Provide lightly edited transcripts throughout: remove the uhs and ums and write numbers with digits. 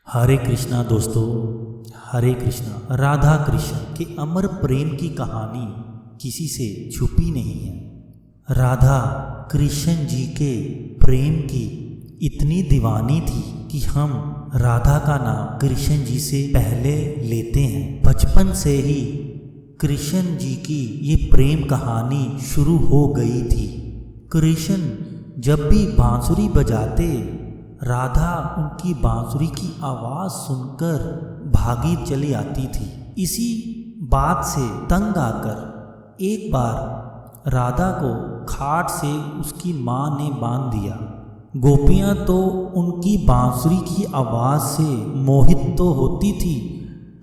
हरे कृष्णा दोस्तों, हरे कृष्णा। राधा कृष्ण के अमर प्रेम की कहानी किसी से छुपी नहीं है। राधा कृष्ण जी के प्रेम की इतनी दीवानी थी कि हम राधा का नाम कृष्ण जी से पहले लेते हैं। बचपन से ही कृष्ण जी की ये प्रेम कहानी शुरू हो गई थी। कृष्ण जब भी बांसुरी बजाते, राधा उनकी बांसुरी की आवाज़ सुनकर भागी चली आती थी। इसी बात से तंग आकर एक बार राधा को खाट से उसकी माँ ने बांध दिया। गोपियाँ तो उनकी बांसुरी की आवाज़ से मोहित तो होती थी,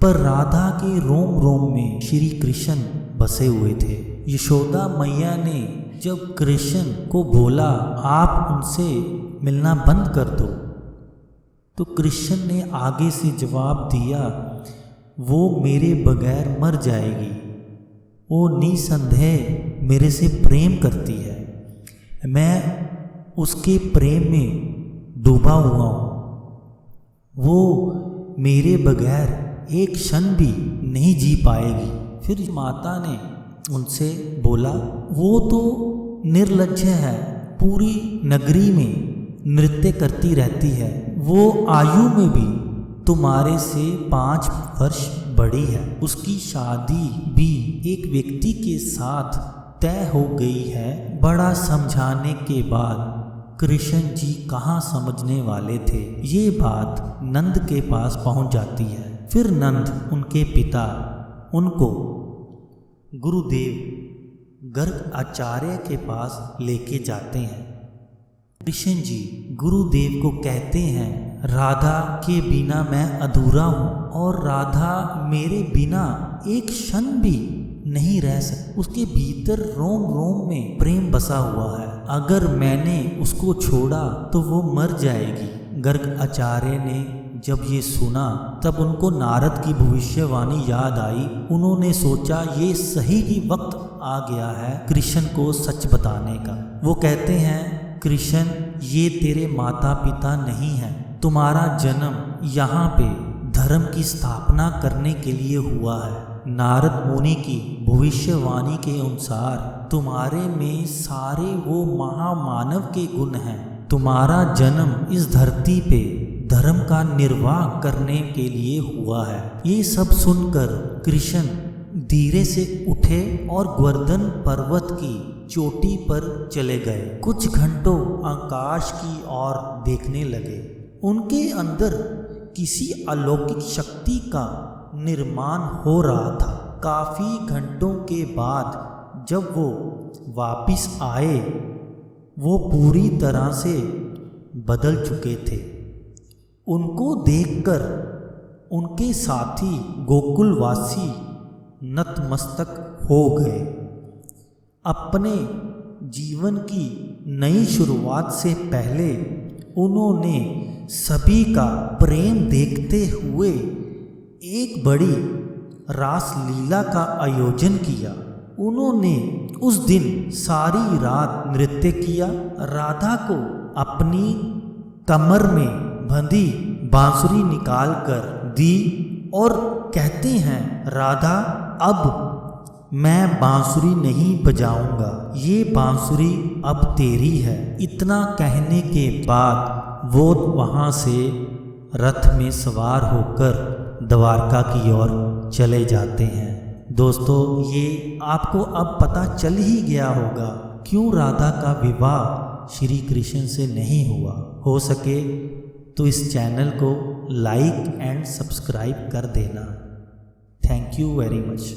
पर राधा के रोम रोम में श्री कृष्ण बसे हुए थे। यशोदा मैया ने जब कृष्ण को बोला, आप उनसे मिलना बंद कर दो, तो कृष्ण ने आगे से जवाब दिया, वो मेरे बगैर मर जाएगी, वो निसंदेह मेरे से प्रेम करती है, मैं उसके प्रेम में डूबा हुआ हूँ, वो मेरे बगैर एक क्षण भी नहीं जी पाएगी। फिर माता ने उनसे बोला, वो तो निर्लज्ज है, पूरी नगरी में नृत्य करती रहती है, वो आयु में भी तुम्हारे से 5 वर्ष बड़ी है, उसकी शादी भी एक व्यक्ति के साथ तय हो गई है। बड़ा समझाने के बाद कृष्ण जी कहाँ समझने वाले थे। ये बात नंद के पास पहुँच जाती है। फिर नंद उनके पिता उनको गुरुदेव गर्ग आचार्य के पास लेके जाते हैं। कृष्ण जी गुरुदेव को कहते हैं, राधा के बिना मैं अधूरा हूँ और राधा मेरे बिना एक क्षण भी नहीं रह सकती। उसके भीतर रोम रोम में प्रेम बसा हुआ है, अगर मैंने उसको छोड़ा तो वो मर जाएगी। गर्ग आचार्य ने जब ये सुना तब उनको नारद की भविष्यवाणी याद आई। उन्होंने सोचा, ये सही ही वक्त आ गया है कृष्ण को सच बताने का। वो कहते हैं, कृष्ण ये तेरे माता पिता नहीं हैं, तुम्हारा जन्म यहाँ पे धर्म की स्थापना करने के लिए हुआ है। नारद मुनि की भविष्यवाणी के अनुसार तुम्हारे में सारे वो महामानव के गुण हैं। तुम्हारा जन्म इस धरती पे धर्म का निर्वाह करने के लिए हुआ है। ये सब सुनकर कृष्ण धीरे से उठे और गोवर्धन पर्वत की चोटी पर चले गए। कुछ घंटों आकाश की ओर देखने लगे। उनके अंदर किसी अलौकिक शक्ति का निर्माण हो रहा था। काफी घंटों के बाद जब वो वापिस आए, वो पूरी तरह से बदल चुके थे। उनको देखकर उनके साथी गोकुलवासी नतमस्तक हो गए। अपने जीवन की नई शुरुआत से पहले उन्होंने सभी का प्रेम देखते हुए एक बड़ी रासलीला का आयोजन किया। उन्होंने उस दिन सारी रात नृत्य किया। राधा को अपनी कमर में बंधी बांसुरी निकाल कर दी और कहते हैं, राधा अब मैं बांसुरी नहीं बजाऊंगा, ये बांसुरी अब तेरी है। इतना कहने के बाद वो वहाँ से रथ में सवार होकर द्वारका की ओर चले जाते हैं। दोस्तों, ये आपको अब पता चल ही गया होगा क्यों राधा का विवाह श्री कृष्ण से नहीं हुआ। हो सके तो इस चैनल को लाइक एंड सब्सक्राइब कर देना। Thank you very much.